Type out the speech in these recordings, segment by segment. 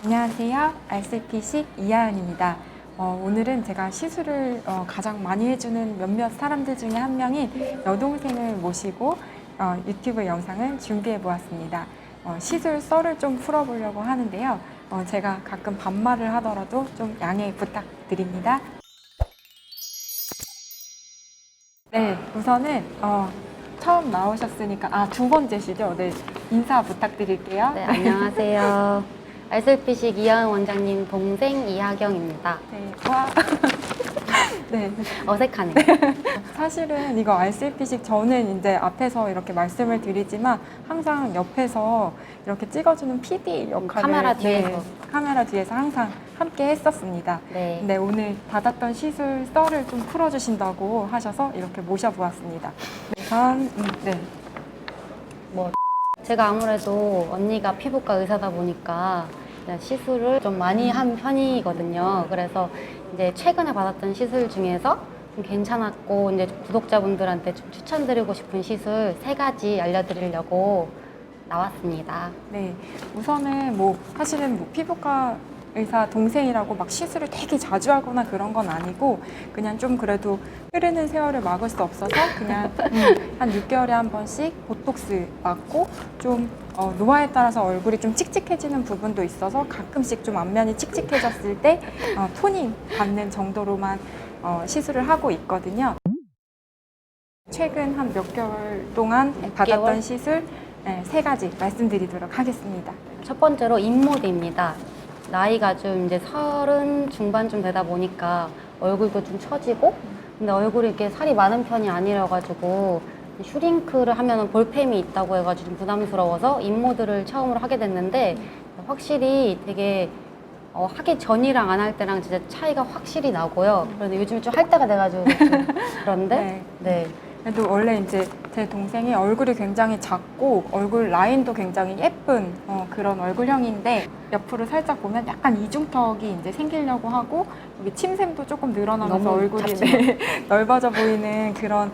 안녕하세요. RCP식 이하연입니다. 오늘은 제가 시술을 가장 많이 해주는 몇몇 사람들 중에 한 명인 여동생을 모시고 유튜브 영상을 준비해 보았습니다. 시술 썰을 좀 풀어보려고 하는데요. 제가 가끔 반말을 하더라도 좀 양해 부탁드립니다. 네, 우선은 처음 나오셨으니까 두 번째시죠? 네, 인사 부탁드릴게요. 네, 안녕하세요. RCP식 이하은 원장님 동생 이하경입니다. 네, 와. 네. 어색하네요. 사실은 이거 RCP식 저는 이제 앞에서 이렇게 말씀을 드리지만 항상 옆에서 이렇게 찍어주는 PD 역할을 카메라 뒤에서. 카메라 뒤에서 항상 함께 했었습니다. 네. 근데 오늘 받았던 시술 썰을 좀 풀어주신다고 하셔서 이렇게 모셔보았습니다. 네. 제가 아무래도 언니가 피부과 의사다 보니까 시술을 좀 많이 한 편이거든요. 그래서 이제 최근에 받았던 시술 중에서 좀 괜찮았고 이제 구독자분들한테 좀 추천드리고 싶은 시술 3가지 알려드리려고 나왔습니다. 네, 우선은 사실은 피부과 의사 동생이라고 막 시술을 되게 자주 하거나 그런 건 아니고 그냥 좀 그래도 흐르는 세월을 막을 수 없어서 그냥 한 6개월에 한 번씩 보톡스 맞고 좀 노화에 따라서 얼굴이 좀 칙칙해지는 부분도 있어서 가끔씩 좀 앞면이 칙칙해졌을 때 토닝 받는 정도로만 시술을 하고 있거든요. 최근 한 몇 개월 동안 받았던 시술 3가지 말씀드리도록 하겠습니다. 첫 번째로 잇모드입니다. 나이가 좀 이제 30 중반쯤 되다 보니까 얼굴도 좀 처지고 근데 얼굴이 이렇게 살이 많은 편이 아니라가지고 슈링크를 하면은 볼펜이 있다고 해가지고 좀 부담스러워서 잇모드를 처음으로 하게 됐는데 확실히 되게 하기 전이랑 안 할 때랑 진짜 차이가 확실히 나고요. 그런데 요즘에 좀 할 때가 돼가지고 좀 그런데 네. 그래도 원래 이제 제 동생이 얼굴이 굉장히 작고 얼굴 라인도 굉장히 예쁜 그런 얼굴형인데 옆으로 살짝 보면 약간 이중턱이 이제 생기려고 하고 여기 침샘도 조금 늘어나면서 얼굴이 넓어져 보이는 그런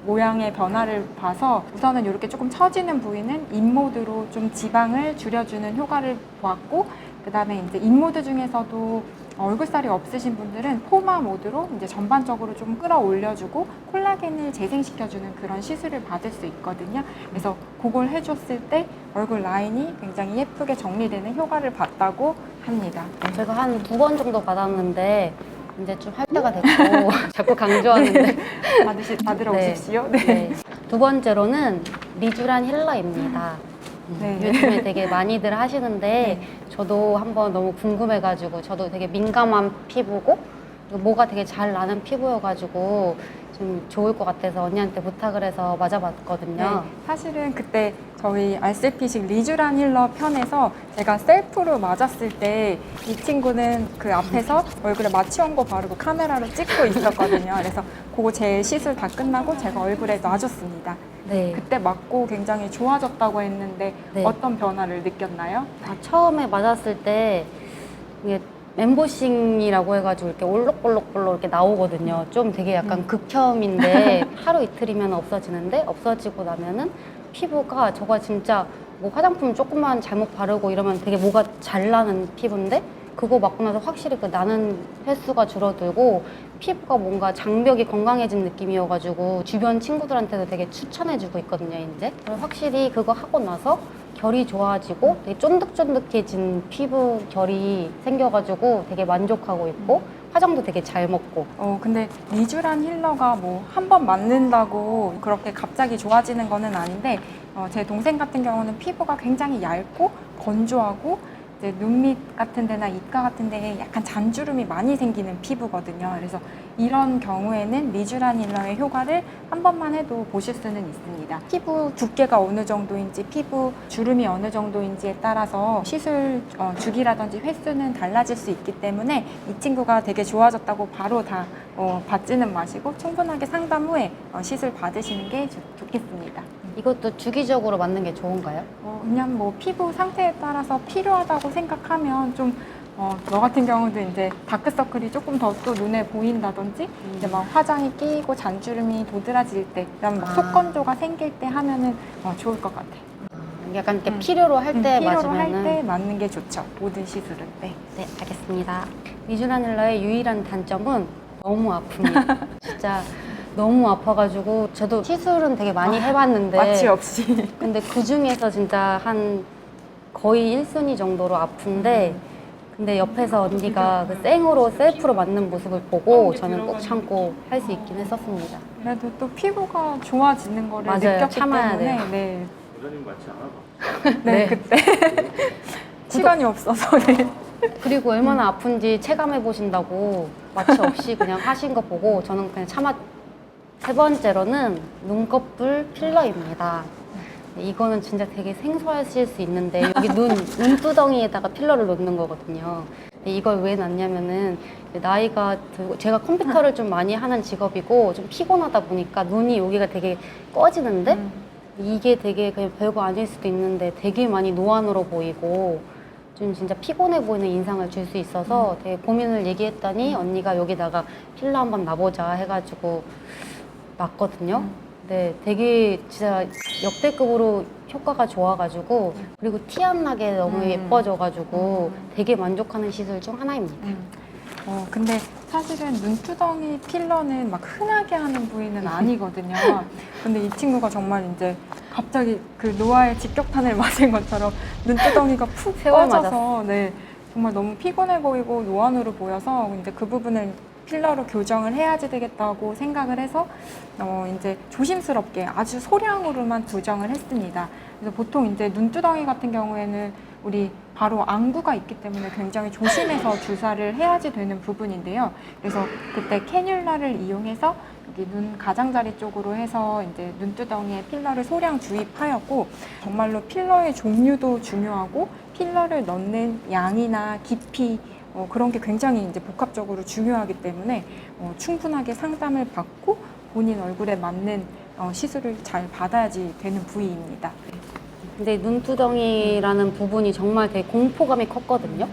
모양의 변화를 봐서 우선은 이렇게 조금 처지는 부위는 잇모드로 좀 지방을 줄여주는 효과를 보았고 그 다음에 이제 잇모드 중에서도 얼굴살이 없으신 분들은 포마 모드로 이제 전반적으로 좀 끌어올려주고 콜라겐을 재생시켜주는 그런 시술을 받을 수 있거든요. 그래서 그걸 해줬을 때 얼굴 라인이 굉장히 예쁘게 정리되는 효과를 봤다고 합니다. 제가 한 2번 정도 받았는데 이제 좀 할 때가 됐고 자꾸 강조하는데 받으러 오십시오. 네. 네. 2번째로는 리쥬란 힐러입니다. 네. 요즘에 되게 많이들 하시는데 저도 한번 너무 궁금해가지고 저도 되게 민감한 피부고 뭐가 되게 잘 나는 피부여가지고 좀 좋을 것 같아서 언니한테 부탁을 해서 맞아봤거든요. 네, 사실은 그때 저희 RCP식 리쥬란 힐러 편에서 제가 셀프로 맞았을 때 이 친구는 그 앞에서 얼굴에 마취온 거 바르고 카메라로 찍고 있었거든요. 그래서 그거 제 시술 다 끝나고 제가 얼굴에 놔줬습니다. 네. 그때 맞고 굉장히 좋아졌다고 했는데 네. 어떤 변화를 느꼈나요? 처음에 맞았을 때 이게 멤버싱이라고 해가지고 이렇게 올록볼록볼록 이렇게 나오거든요. 좀 되게 약간 극혐인데 하루 이틀이면 없어지는데 없어지고 나면은 피부가 저가 진짜 뭐 화장품 조금만 잘못 바르고 이러면 되게 뭐가 잘 나는 피부인데 그거 맞고 나서 확실히 그 나는 횟수가 줄어들고 피부가 뭔가 장벽이 건강해진 느낌이어가지고 주변 친구들한테도 되게 추천해주고 있거든요, 이제. 확실히 그거 하고 나서 결이 좋아지고 되게 쫀득쫀득해진 피부 결이 생겨가지고 되게 만족하고 있고 화장도 되게 잘 먹고. 근데 리쥬란 힐러가 한 번 맞는다고 그렇게 갑자기 좋아지는 거는 아닌데 제 동생 같은 경우는 피부가 굉장히 얇고 건조하고 이제 눈밑 같은 데나 입가 같은 데에 약간 잔주름이 많이 생기는 피부거든요. 그래서 이런 경우에는 리쥬란 힐러의 효과를 한 번만 해도 보실 수는 있습니다. 피부 두께가 어느 정도인지 피부 주름이 어느 정도인지에 따라서 시술 주기라든지 횟수는 달라질 수 있기 때문에 이 친구가 되게 좋아졌다고 바로 다 받지는 마시고 충분하게 상담 후에 시술 받으시는 게 좋겠습니다. 이것도 주기적으로 맞는 게 좋은가요? 그냥 피부 상태에 따라서 필요하다고 생각하면 좀 너 같은 경우도 이제 다크서클이 조금 더 또 눈에 보인다든지 이제 막 화장이 끼고 잔주름이 도드라질 때 그다음 막 속건조가 생길 때 하면은 좋을 것 같아요. 약간 이렇게 필요로 할 때 필요로 할 맞으면은 때 맞는 게 좋죠. 모든 시술은. 네. 네, 알겠습니다. 미주라닐라의 유일한 단점은 너무 아픕니다. 진짜 너무 아파가지고 저도 시술은 되게 많이 해봤는데 마취 없이. 근데 그 중에서 진짜 한 거의 1순위 정도로 아픈데 근데 옆에서 언니가 그 생으로 셀프로 맞는 모습을 보고 저는 꼭 참고 할 수 있긴 했었습니다. 그래도 또 피부가 좋아지는 거를 맞아요. 느꼈기 참아야 때문에 돼요. 네. 여자님 마취 안 하고. 네, 네. 그때 시간이 없어서 네. 그리고 얼마나 아픈지 체감해 보신다고 마취 없이 그냥 하신 거 보고 저는 그냥 참았. 세 번째로는 눈꺼풀 필러입니다. 이거는 진짜 되게 생소하실 수 있는데 여기 눈두덩이에다가 필러를 놓는 거거든요. 근데 이걸 왜 놨냐면은 나이가 들고 제가 컴퓨터를 좀 많이 하는 직업이고 좀 피곤하다 보니까 눈이 여기가 되게 꺼지는데 이게 되게 그냥 별거 아닐 수도 있는데 되게 많이 노안으로 보이고 좀 진짜 피곤해 보이는 인상을 줄 수 있어서 되게 고민을 얘기했더니 언니가 여기다가 필러 한번 놔보자 해가지고 놨거든요. 네, 되게 진짜 역대급으로 효과가 좋아가지고 그리고 티 안 나게 너무 예뻐져가지고 되게 만족하는 시술 중 하나입니다. 근데 사실은 눈두덩이 필러는 막 흔하게 하는 부위는 아니거든요. 근데 이 친구가 정말 이제 갑자기 그 노화의 직격탄을 맞은 것처럼 눈두덩이가 푹 세월 꺼져서 네, 정말 너무 피곤해 보이고 노안으로 보여서 이제 그 부분을 필러로 교정을 해야지 되겠다고 생각을 해서 이제 조심스럽게 아주 소량으로만 교정을 했습니다. 그래서 보통 이제 눈두덩이 같은 경우에는 우리 바로 안구가 있기 때문에 굉장히 조심해서 주사를 해야지 되는 부분인데요. 그래서 그때 캐뉼라를 이용해서 여기 눈 가장자리 쪽으로 해서 이제 눈두덩이에 필러를 소량 주입하였고 정말로 필러의 종류도 중요하고 필러를 넣는 양이나 깊이 그런 게 굉장히 이제 복합적으로 중요하기 때문에 충분하게 상담을 받고 본인 얼굴에 맞는 시술을 잘 받아야지 되는 부위입니다. 근데 눈두덩이라는 부분이 정말 되게 공포감이 컸거든요.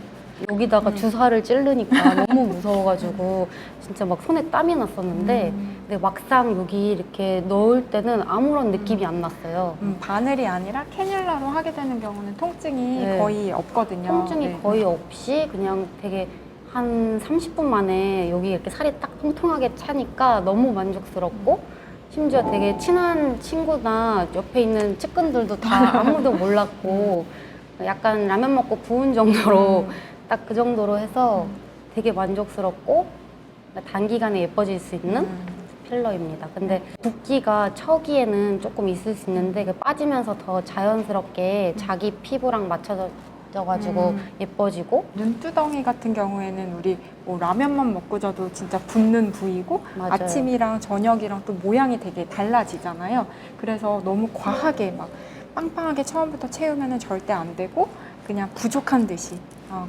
여기다가 주사를 찌르니까 너무 무서워가지고 진짜 막 손에 땀이 났었는데 근데 막상 여기 이렇게 넣을 때는 아무런 느낌이 안 났어요. 바늘이 아니라 캐뉼라로 하게 되는 경우는 통증이 네. 거의 없거든요. 통증이 네. 거의 없이 그냥 되게 한 30분 만에 여기 이렇게 살이 딱 통통하게 차니까 너무 만족스럽고 심지어 되게 친한 친구나 옆에 있는 측근들도 다 아무도 몰랐고 약간 라면 먹고 부은 정도로 딱 그 정도로 해서 되게 만족스럽고 단기간에 예뻐질 수 있는 필러입니다. 근데 붓기가 처기에는 조금 있을 수 있는데 그 빠지면서 더 자연스럽게 자기 피부랑 맞춰져가지고 예뻐지고 눈두덩이 같은 경우에는 우리 뭐 라면만 먹고 자도 진짜 붓는 부위고 맞아요. 아침이랑 저녁이랑 또 모양이 되게 달라지잖아요. 그래서 너무 과하게 막 빵빵하게 처음부터 채우면 절대 안 되고 그냥 부족한 듯이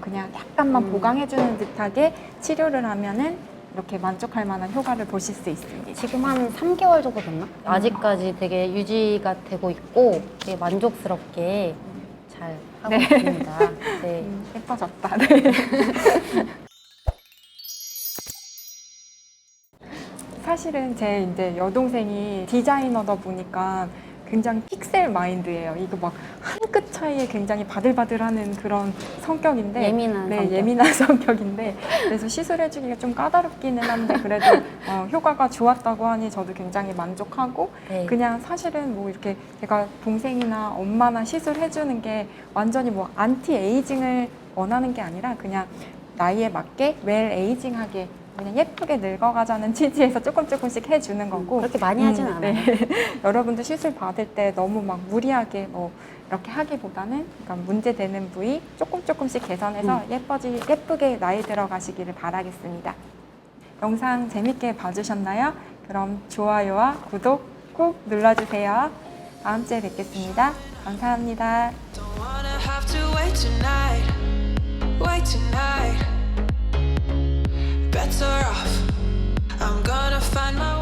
그냥 약간만 보강해주는 듯하게 치료를 하면은 이렇게 만족할 만한 효과를 보실 수 있습니다. 지금 한 3개월 정도 됐나? 아직까지 되게 유지가 되고 있고 되게 만족스럽게 잘 하고 있습니다. 네. 예뻐졌다. 네. 사실은 제 이제 여동생이 디자이너다 보니까 굉장히 픽셀 마인드예요. 이거 막 한 끗 차이에 굉장히 바들바들하는 그런 성격인데 예민한 네, 성격. 예민한 성격인데 그래서 시술해주기가 좀 까다롭기는 한데 그래도 효과가 좋았다고 하니 저도 굉장히 만족하고 네. 그냥 사실은 뭐 이렇게 제가 동생이나 엄마나 시술해주는 게 완전히 뭐 안티 에이징을 원하는 게 아니라 그냥 나이에 맞게 웰 에이징하게 그냥 예쁘게 늙어가자는 취지에서 조금씩 해주는 거고 그렇게 많이 하진 않아요. 네. 여러분도 시술 받을 때 너무 막 무리하게 뭐 이렇게 하기보다는 그러니까 문제되는 부위 조금씩 개선해서 예쁘게 나이 들어가시기를 바라겠습니다. 영상 재밌게 봐주셨나요? 그럼 좋아요와 구독 꾹 눌러주세요. 다음 주에 뵙겠습니다. 감사합니다. Don't wanna have to wait tonight. Better off, I'm gonna find my